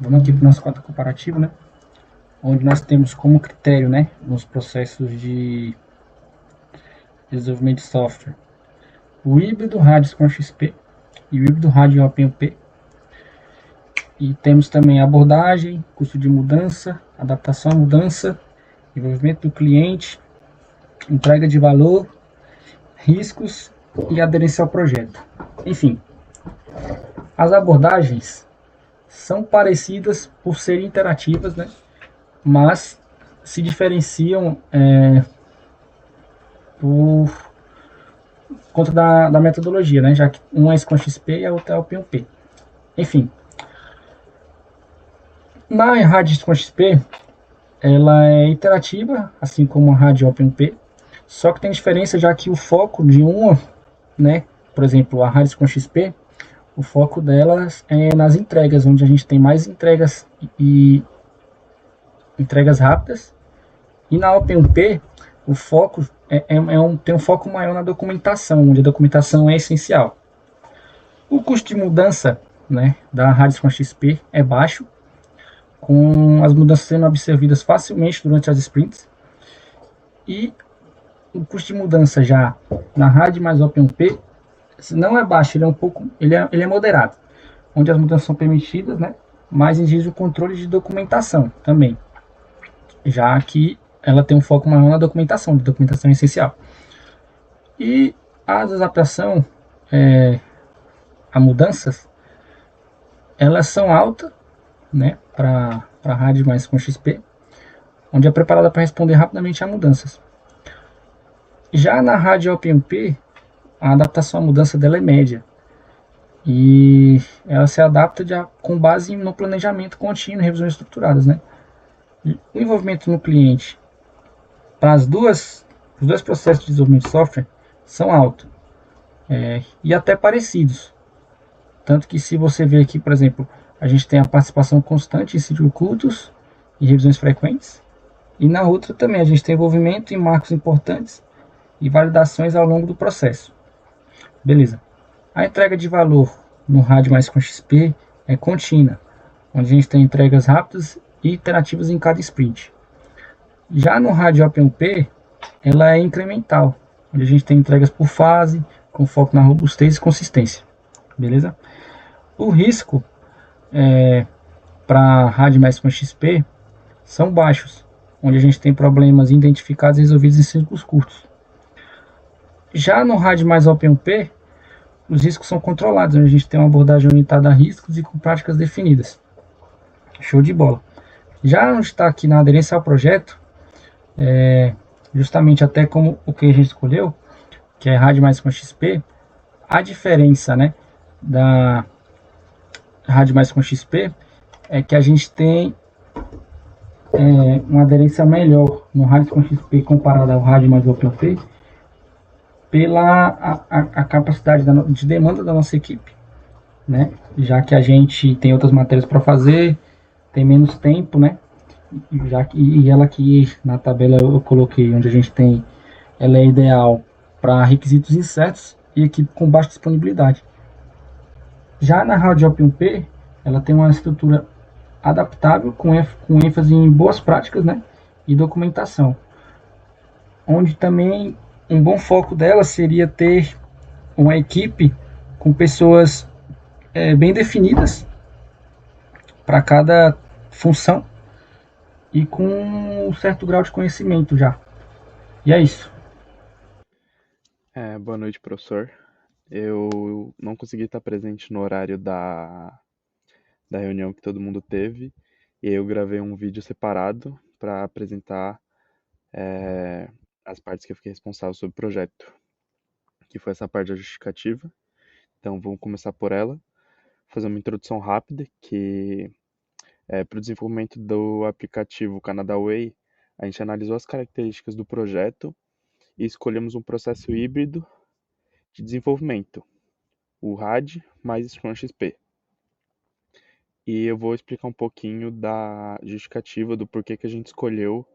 Vamos aqui para o nosso quadro comparativo, né? Onde nós temos como critério, né, nos processos de desenvolvimento de software, o híbrido Radix com XP e o híbrido Radix OpenUP. E temos também abordagem, custo de mudança, adaptação à mudança, envolvimento do cliente, entrega de valor, riscos e aderência ao projeto. Enfim, as abordagens são parecidas por serem interativas, né? Mas se diferenciam por conta da metodologia, né? Já que uma é com XP e a outra é o PUP. Enfim, na rádio com XP, ela é interativa, assim como a rádio OpenP, só que tem diferença já que o foco de uma, né? Por exemplo, a rádio com XP, o foco delas é nas entregas, onde a gente tem mais entregas e entregas rápidas. E na OpenP, o foco tem um foco maior na documentação, onde a documentação é essencial. O custo de mudança, né, da Radix com XP é baixo, com as mudanças sendo absorvidas facilmente durante as sprints. E o custo de mudança já na RAD mais OpenP não é baixo, ele é moderado, onde as mudanças são permitidas, né, mas exige o controle de documentação também, já que ela tem um foco maior na documentação, de documentação essencial. E a adaptação a mudanças, elas são altas, né, para rádio mais com XP, onde é preparada para responder rapidamente a mudanças. Já na rádio OpenP, a adaptação à mudança dela é média e ela se adapta com base no planejamento contínuo e revisões estruturadas, né? O envolvimento no cliente para os dois processos de desenvolvimento de software são altos e até parecidos. Tanto que se você ver aqui, por exemplo, a gente tem a participação constante em ciclos curtos e revisões frequentes. E na outra também a gente tem envolvimento em marcos importantes e validações ao longo do processo. Beleza. A entrega de valor no RAD mais com XP é contínua, onde a gente tem entregas rápidas e iterativas em cada sprint. Já no RAD OpenP, ela é incremental, onde a gente tem entregas por fase, com foco na robustez e consistência. Beleza? O risco para RAD mais com XP são baixos, onde a gente tem problemas identificados e resolvidos em ciclos curtos. Já no RAD mais OpenP, os riscos são controlados, onde a gente tem uma abordagem orientada a riscos e com práticas definidas. Show de bola. Já onde está aqui na aderência ao projeto, justamente até como o que a gente escolheu, que é RAD mais com XP, a diferença, né, da RAD mais com XP é que a gente tem uma aderência melhor no RAD com XP comparado ao RAD mais OpenP pela a capacidade de demanda da nossa equipe, né? Já que a gente tem outras matérias para fazer, tem menos tempo, né? E ela aqui na tabela eu coloquei onde a gente tem, ela é ideal para requisitos incertos e equipe com baixa disponibilidade. Já na Rádio OpenP, ela tem uma estrutura adaptável com ênfase em boas práticas, né? E documentação, onde também um bom foco dela seria ter uma equipe com pessoas bem definidas para cada função e com um certo grau de conhecimento já. E é isso. Boa noite, professor. Eu não consegui estar presente no horário da reunião que todo mundo teve, e eu gravei um vídeo separado para apresentar é, as partes que eu fiquei responsável sobre o projeto, que foi essa parte da justificativa. Então, vamos começar por ela, fazer uma introdução rápida, que para o desenvolvimento do aplicativo Canada Way, a gente analisou as características do projeto e escolhemos um processo híbrido de desenvolvimento, o RAD mais Scrum XP. E eu vou explicar um pouquinho da justificativa do porquê que a gente escolheu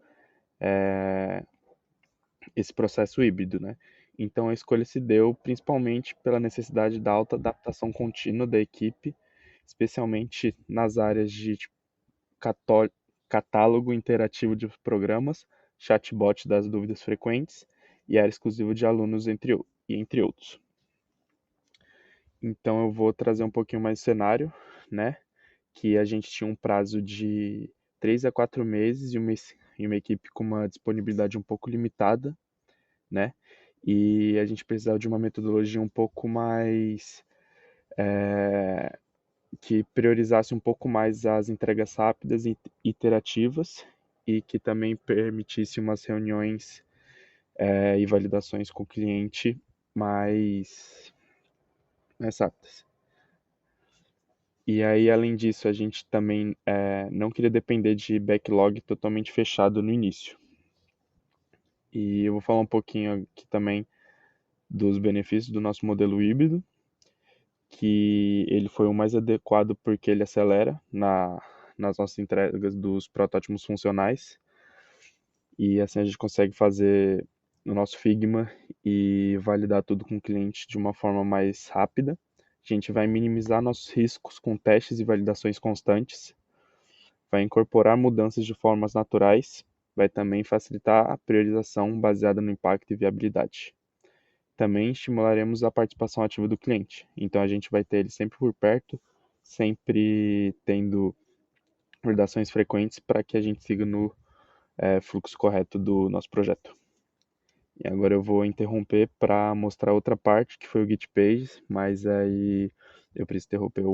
esse processo híbrido, né? Então a escolha se deu principalmente pela necessidade da alta adaptação contínua da equipe, especialmente nas áreas de tipo, catálogo interativo de programas, chatbot das dúvidas frequentes e área exclusiva de alunos, entre outros. Então eu vou trazer um pouquinho mais de cenário, né? Que a gente tinha um prazo de 3 a 4 meses e uma equipe com uma disponibilidade um pouco limitada, né? E a gente precisava de uma metodologia um pouco mais que priorizasse um pouco mais as entregas rápidas e iterativas e que também permitisse umas reuniões e validações com o cliente mais rápidas. E aí, além disso, a gente também não queria depender de backlog totalmente fechado no início. E eu vou falar um pouquinho aqui também dos benefícios do nosso modelo híbrido, que ele foi o mais adequado porque ele acelera nas nossas entregas dos protótipos funcionais. E assim a gente consegue fazer o nosso Figma e validar tudo com o cliente de uma forma mais rápida. A gente vai minimizar nossos riscos com testes e validações constantes, vai incorporar mudanças de formas naturais, vai também facilitar a priorização baseada no impacto e viabilidade. Também estimularemos a participação ativa do cliente, então a gente vai ter ele sempre por perto, sempre tendo validações frequentes para que a gente siga no fluxo correto do nosso projeto. E agora eu vou interromper para mostrar outra parte, que foi o Git Pages, mas aí eu preciso interromper o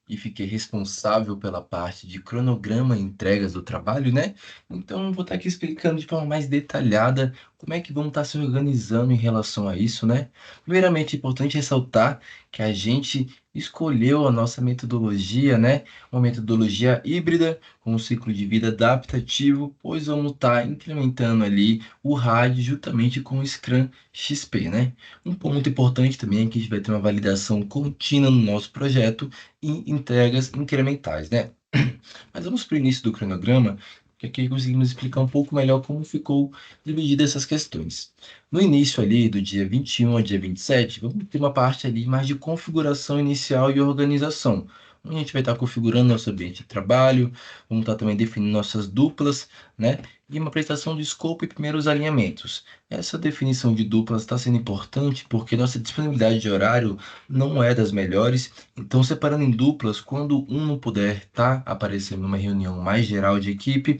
E fiquei responsável pela parte de cronograma e entregas do trabalho, né? Então, eu vou estar aqui explicando de forma mais detalhada como é que vamos estar se organizando em relação a isso, né? Primeiramente, é importante ressaltar que a gente escolheu a nossa metodologia, né? Uma metodologia híbrida, com um ciclo de vida adaptativo, pois vamos estar implementando ali o RAD juntamente com o Scrum XP, né? Um ponto importante também é que a gente vai ter uma validação contínua no nosso projeto e entregas incrementais, né? Mas vamos para o início do cronograma, que aqui conseguimos explicar um pouco melhor como ficou dividida essas questões. No início ali, do dia 21 ao dia 27, vamos ter uma parte ali mais de configuração inicial e organização. Onde a gente vai estar configurando nosso ambiente de trabalho, vamos estar também definindo nossas duplas, né? E uma apresentação de escopo e primeiros alinhamentos. Essa definição de duplas está sendo importante porque nossa disponibilidade de horário não é das melhores, então separando em duplas, quando um não puder estar aparecendo numa reunião mais geral de equipe,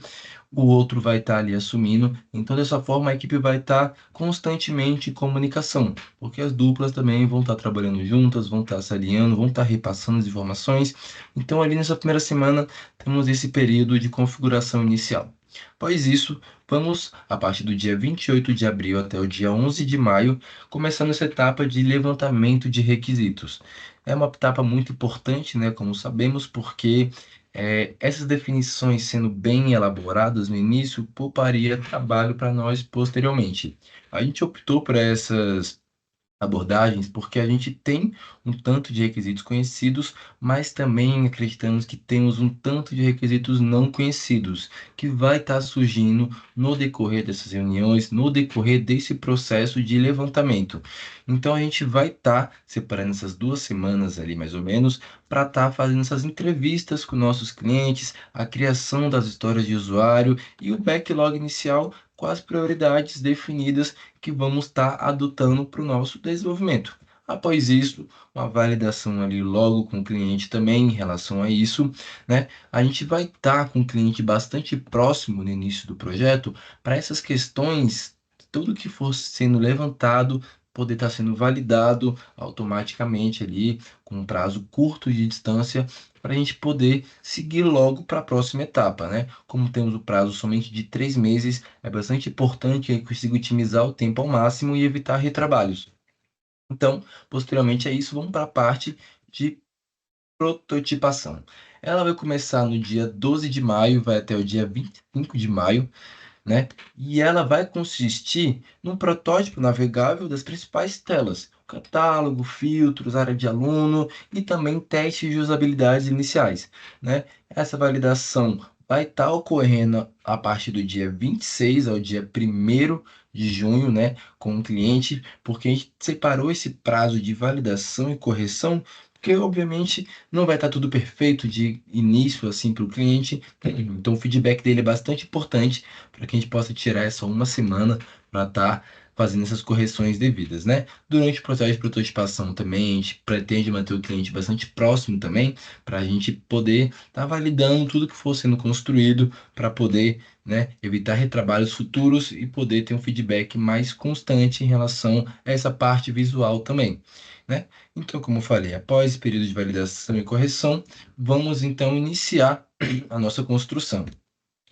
o outro vai estar ali assumindo. Então, dessa forma, a equipe vai estar constantemente em comunicação, porque as duplas também vão estar trabalhando juntas, vão estar se alinhando, vão estar repassando as informações. Então, ali nessa primeira semana, temos esse período de configuração inicial. Após isso, vamos, a partir do dia 28 de abril até o dia 11 de maio, começando essa etapa de levantamento de requisitos. É uma etapa muito importante, né, como sabemos, porque essas definições sendo bem elaboradas no início pouparia trabalho para nós posteriormente. A gente optou por essas abordagens, porque a gente tem um tanto de requisitos conhecidos, mas também acreditamos que temos um tanto de requisitos não conhecidos, que vai estar surgindo no decorrer dessas reuniões, no decorrer desse processo de levantamento. Então a gente vai estar separando essas 2 semanas ali, mais ou menos, para estar fazendo essas entrevistas com nossos clientes, a criação das histórias de usuário e o backlog inicial com as prioridades definidas que vamos estar adotando para o nosso desenvolvimento. Após isso, uma validação ali logo com o cliente também em relação a isso, né? A gente vai estar com o cliente bastante próximo no início do projeto para essas questões, tudo que for sendo levantado, poder estar sendo validado automaticamente ali, com um prazo curto de distância, para a gente poder seguir logo para a próxima etapa, né? Como temos o prazo somente de 3 meses, é bastante importante que eu consiga otimizar o tempo ao máximo e evitar retrabalhos. Então, posteriormente a isso, vamos para a parte de prototipação. Ela vai começar no dia 12 de maio, vai até o dia 25 de maio, né? E ela vai consistir num protótipo navegável das principais telas, catálogo, filtros, área de aluno e também testes de usabilidade iniciais, né? Essa validação vai estar ocorrendo a partir do dia 26 ao dia 1º de junho, né, com o cliente, porque a gente separou esse prazo de validação e correção porque obviamente não vai estar tudo perfeito de início assim para o cliente. Então o feedback dele é bastante importante para que a gente possa tirar essa uma semana para estar fazendo essas correções devidas, né? Durante o processo de prototipação também, a gente pretende manter o cliente bastante próximo também, para a gente poder estar validando tudo que for sendo construído, para poder, né, evitar retrabalhos futuros e poder ter um feedback mais constante em relação a essa parte visual também, né? Então, como eu falei, após esse período de validação e correção, vamos então iniciar a nossa construção.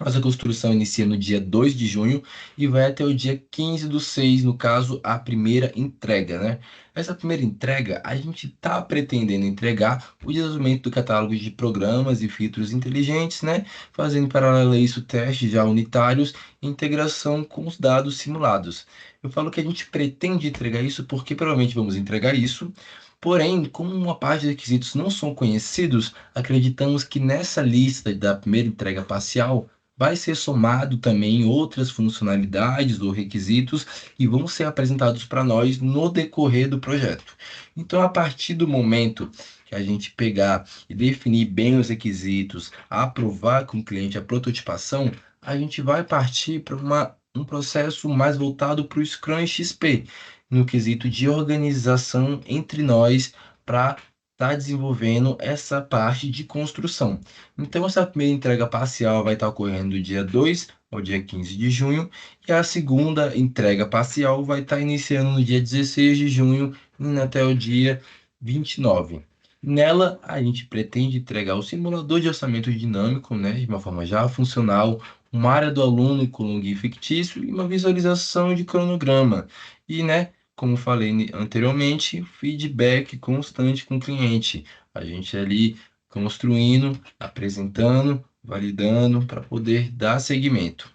Nossa construção inicia no dia 2 de junho e vai até o dia 15/6, no caso, a primeira entrega, né? Essa primeira entrega, a gente está pretendendo entregar o desenvolvimento do catálogo de programas e filtros inteligentes, né? Fazendo em paralelo a isso testes já unitários e integração com os dados simulados. Eu falo que a gente pretende entregar isso porque provavelmente vamos entregar isso. Porém, como uma parte de requisitos não são conhecidos, acreditamos que nessa lista da primeira entrega parcial vai ser somado também outras funcionalidades ou requisitos que vão ser apresentados para nós no decorrer do projeto. Então, a partir do momento que a gente pegar e definir bem os requisitos, aprovar com o cliente a prototipação, a gente vai partir para um processo mais voltado para o Scrum XP, no quesito de organização entre nós para estar desenvolvendo essa parte de construção. Então, essa primeira entrega parcial vai estar ocorrendo do dia 2 ao dia 15 de junho, e a segunda entrega parcial vai estar iniciando no dia 16 de junho, indo até o dia 29. Nela, a gente pretende entregar o simulador de orçamento dinâmico, né, de uma forma já funcional, uma área do aluno com login fictício e uma visualização de cronograma. E, né, como falei anteriormente, feedback constante com o cliente. A gente ali construindo, apresentando, validando para poder dar seguimento.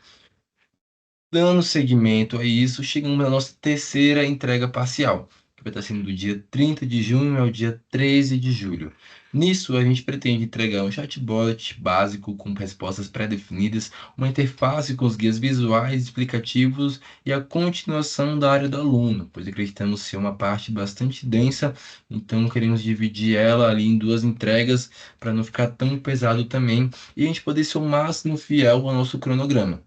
Dando seguimento a isso, chegamos à nossa terceira entrega parcial, que vai estar sendo do dia 30 de junho ao dia 13 de julho. Nisso, a gente pretende entregar um chatbot básico com respostas pré-definidas, uma interface com os guias visuais explicativos e a continuação da área do aluno, pois acreditamos ser uma parte bastante densa, então queremos dividir ela ali em duas entregas para não ficar tão pesado também e a gente poder ser o máximo fiel ao nosso cronograma.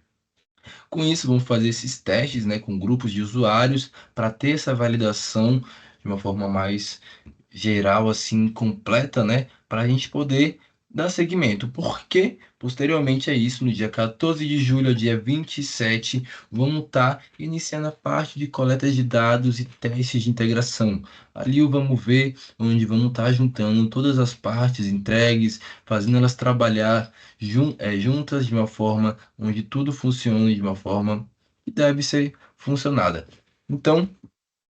Com isso, vamos fazer esses testes, né, com grupos de usuários para ter essa validação de uma forma mais geral, assim, completa, né, para a gente poder dar seguimento. Porque, posteriormente a isso, no dia 14 de julho ao dia 27, vamos estar iniciando a parte de coleta de dados e testes de integração. Ali vamos ver onde vamos estar juntando todas as partes entregues, fazendo elas trabalhar juntas de uma forma onde tudo funcione de uma forma que deve ser funcionada. Então,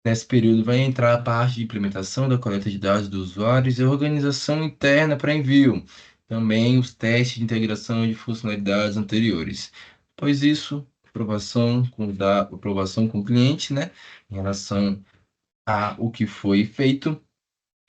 nesse período vai entrar a parte de implementação da coleta de dados dos usuários e organização interna para envio. Também os testes de integração de funcionalidades anteriores. Após isso, aprovação com o cliente, né, em relação a o que foi feito.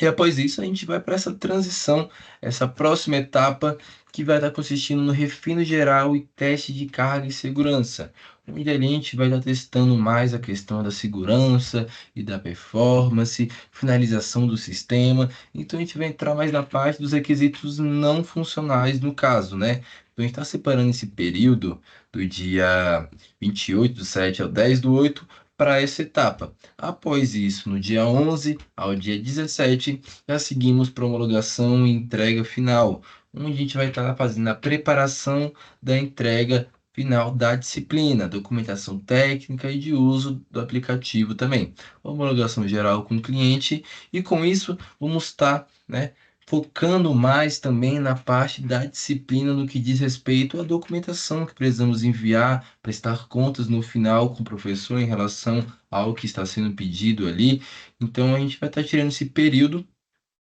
E após isso, a gente vai para essa transição, essa próxima etapa, que vai estar consistindo no refino geral e teste de carga e segurança, onde a gente vai estar testando mais a questão da segurança e da performance, finalização do sistema. Então, a gente vai entrar mais na parte dos requisitos não funcionais, no caso, né? Então, a gente está separando esse período do dia 28/7 ao 10/8 para essa etapa. Após isso, no dia 11 ao dia 17, já seguimos para homologação e entrega final, onde a gente vai estar fazendo a preparação da entrega final da disciplina, documentação técnica e de uso do aplicativo também. Homologação geral com o cliente, e com isso vamos estar, né, focando mais também na parte da disciplina no que diz respeito à documentação que precisamos enviar, prestar contas no final com o professor em relação ao que está sendo pedido ali. Então a gente vai estar tirando esse período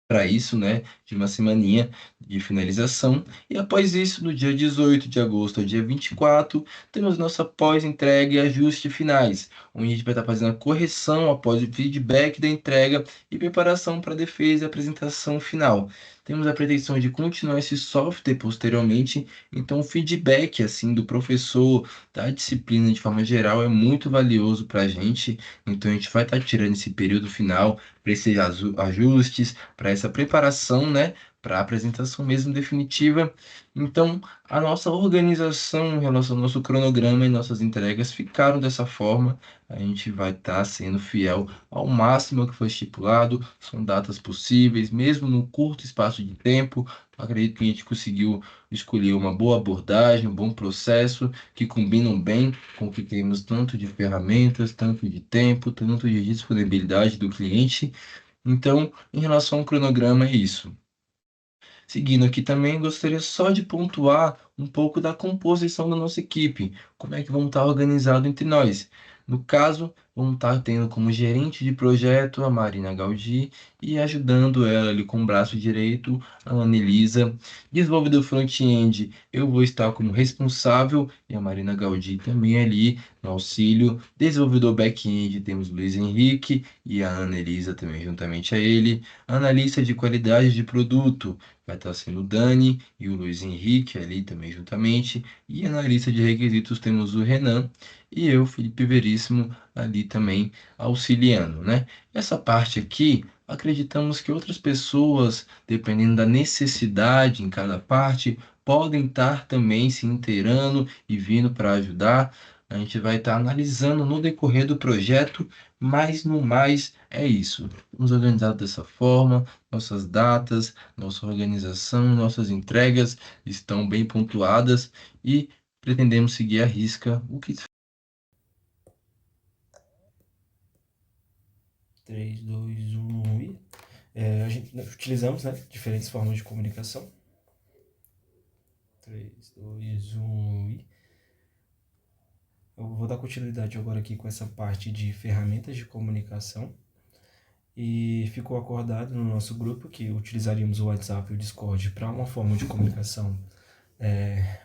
para isso, né, de uma semaninha de finalização. E após isso, no dia 18 de agosto ao dia 24, temos nossa pós-entrega e ajuste finais, onde a gente vai estar fazendo a correção após o feedback da entrega e preparação para a defesa e apresentação final. temos a pretensão de continuar esse software posteriormente, então o feedback assim do professor, da disciplina de forma geral é muito valioso para a gente, então a gente vai estar tirando esse período final para esses ajustes, para essa preparação, né, para a apresentação mesmo definitiva. Então, a nossa organização em relação ao nosso cronograma e nossas entregas ficaram dessa forma. A gente vai estar sendo fiel ao máximo que foi estipulado, são datas possíveis, mesmo num curto espaço de tempo. Acredito que a gente conseguiu escolher uma boa abordagem, um bom processo, que combinam bem com o que temos tanto de ferramentas, tanto de tempo, tanto de disponibilidade do cliente. Então, em relação ao cronograma, é isso. Seguindo aqui também, gostaria só de pontuar um pouco da composição da nossa equipe, como é que vamos estar organizados entre nós. No caso, vamos estar tendo como gerente de projeto a Marina Gaudí e ajudando ela ali com o braço direito, a Anelisa. Desenvolvedor front-end, eu vou estar como responsável e a Marina Gaudí também ali no auxílio. Desenvolvedor back-end, temos o Luiz Henrique e a Anelisa também juntamente a ele. Analista de qualidade de produto, vai estar sendo o Dani e o Luiz Henrique ali também juntamente. E na lista de requisitos temos o Renan e eu, Felipe Veríssimo, ali também auxiliando, né? Essa parte aqui, acreditamos que outras pessoas, dependendo da necessidade em cada parte, podem estar também se inteirando e vindo para ajudar. A gente vai estar analisando no decorrer do projeto, mas no mais é isso. Vamos organizar dessa forma, nossas datas, nossa organização, nossas entregas estão bem pontuadas e pretendemos seguir à risca o que 3, 2, 1 e... a gente nós utilizamos, né, diferentes formas de comunicação. 3, 2, 1 e... Eu vou dar continuidade agora aqui com essa parte de ferramentas de comunicação. E ficou acordado no nosso grupo que utilizaríamos o WhatsApp e o Discord para uma forma de comunicação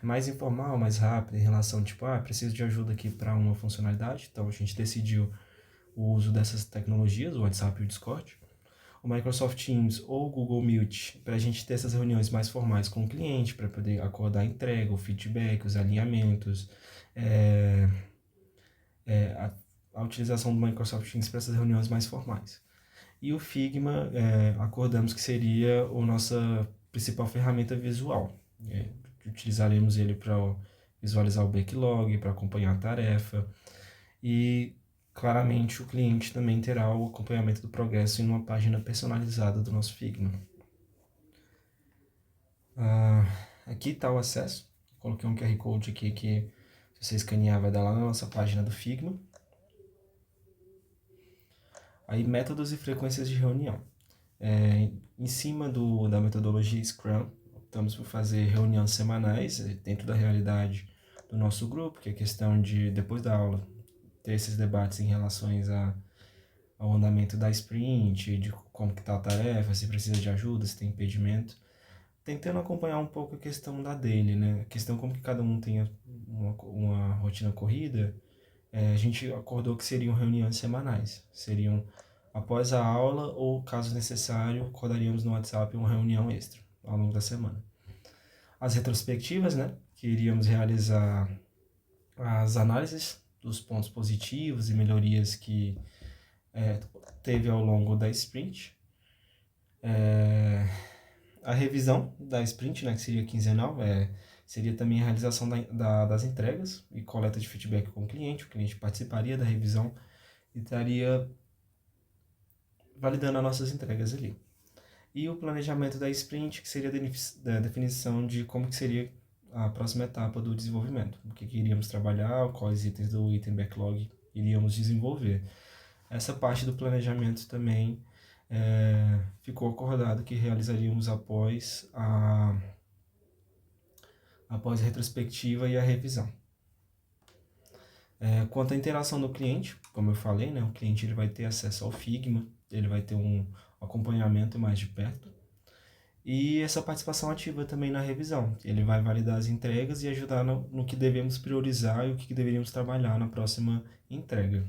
mais informal, mais rápida, em relação, tipo, preciso de ajuda aqui para uma funcionalidade. Então a gente decidiu o uso dessas tecnologias, o WhatsApp e o Discord. O Microsoft Teams ou o Google Meet, para a gente ter essas reuniões mais formais com o cliente, para poder acordar a entrega, o feedback, os alinhamentos, a utilização do Microsoft Teams para essas reuniões mais formais. E o Figma, acordamos que seria a nossa principal ferramenta visual. Utilizaremos ele para visualizar o backlog, para acompanhar a tarefa. E, claramente, o cliente também terá o acompanhamento do progresso em uma página personalizada do nosso Figma. Aqui está o acesso. Coloquei um QR Code aqui que, se você escanear, vai dar lá na nossa página do Figma. Aí, métodos e frequências de reunião. Em cima da metodologia Scrum, optamos por fazer reuniões semanais dentro da realidade do nosso grupo, que é questão de, depois da aula, ter esses debates em relação ao andamento da sprint, de como que está a tarefa, se precisa de ajuda, se tem impedimento. Tentando acompanhar um pouco a questão da daily, né? A questão como que cada um tenha uma rotina corrida, a gente acordou que seriam reuniões semanais. Seriam após a aula ou, caso necessário, acordaríamos no WhatsApp uma reunião extra ao longo da semana. As retrospectivas, né? Que iríamos realizar as análises dos pontos positivos e melhorias que teve ao longo da sprint. A revisão da sprint, né, que seria quinzenal, seria também a realização das entregas e coleta de feedback com o cliente. O cliente participaria da revisão e estaria validando as nossas entregas ali. E o planejamento da sprint, que seria a definição de como que seria a próxima etapa do desenvolvimento. O que iríamos trabalhar, quais itens do item backlog iríamos desenvolver. Essa parte do planejamento também ficou acordado que realizaríamos após a retrospectiva e a revisão. Quanto à interação do cliente, como eu falei, né, o cliente ele vai ter acesso ao Figma, ele vai ter um acompanhamento mais de perto. E essa participação ativa também na revisão. Ele vai validar as entregas e ajudar no que devemos priorizar e o que deveríamos trabalhar na próxima entrega.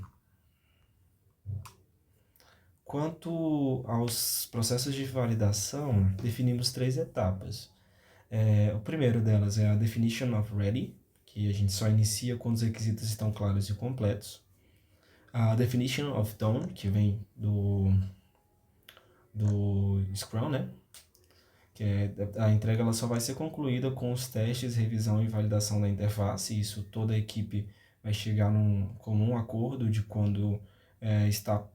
Quanto aos processos de validação, definimos 3 etapas. O primeiro delas é a Definition of Ready, que a gente só inicia quando os requisitos estão claros e completos. A Definition of Done, que vem do Scrum, né? Que a entrega ela só vai ser concluída com os testes, revisão e validação da interface. Isso toda a equipe vai chegar num comum acordo de quando está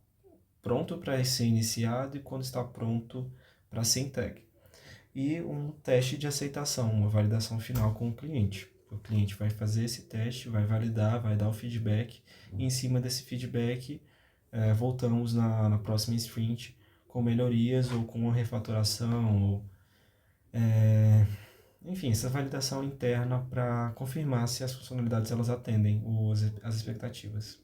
pronto para ser iniciado e quando está pronto para ser entregue. E um teste de aceitação, uma validação final com o cliente. O cliente vai fazer esse teste, vai validar, vai dar o feedback, e em cima desse feedback voltamos na próxima sprint com melhorias ou com uma refatoração, ou, enfim, essa validação interna para confirmar se as funcionalidades elas atendem as expectativas.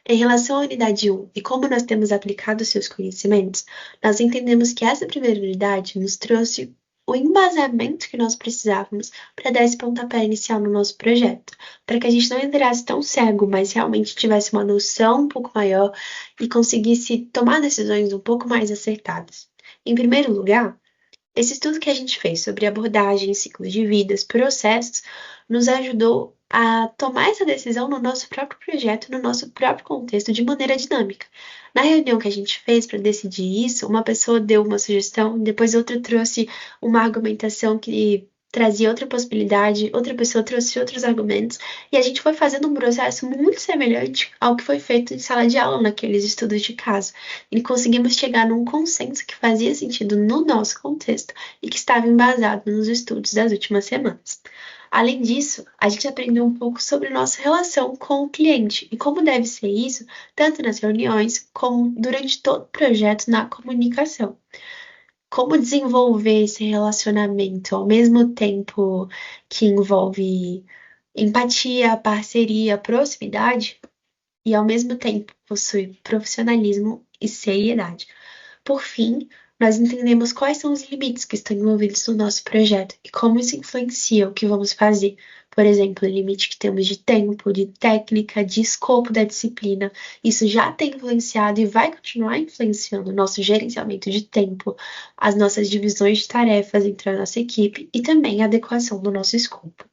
Em relação à unidade 1 e como nós temos aplicado seus conhecimentos, nós entendemos que essa primeira unidade nos trouxe o embasamento que nós precisávamos para dar esse pontapé inicial no nosso projeto, para que a gente não entrasse tão cego, mas realmente tivesse uma noção um pouco maior e conseguisse tomar decisões um pouco mais acertadas. Em primeiro lugar, esse estudo que a gente fez sobre abordagem, ciclos de vidas, processos, nos ajudou a tomar essa decisão no nosso próprio projeto, no nosso próprio contexto, de maneira dinâmica. Na reunião que a gente fez para decidir isso, uma pessoa deu uma sugestão, depois outra trouxe uma argumentação que trazia outra possibilidade, outra pessoa trouxe outros argumentos, e a gente foi fazendo um processo muito semelhante ao que foi feito em sala de aula naqueles estudos de caso. E conseguimos chegar num consenso que fazia sentido no nosso contexto e que estava embasado nos estudos das últimas semanas. Além disso, a gente aprendeu um pouco sobre nossa relação com o cliente e como deve ser isso, tanto nas reuniões como durante todo o projeto na comunicação. Como desenvolver esse relacionamento ao mesmo tempo que envolve empatia, parceria, proximidade e ao mesmo tempo possui profissionalismo e seriedade. Por fim, nós entendemos quais são os limites que estão envolvidos no nosso projeto e como isso influencia o que vamos fazer. Por exemplo, o limite que temos de tempo, de técnica, de escopo da disciplina. Isso já tem influenciado e vai continuar influenciando o nosso gerenciamento de tempo, as nossas divisões de tarefas entre a nossa equipe e também a adequação do nosso escopo.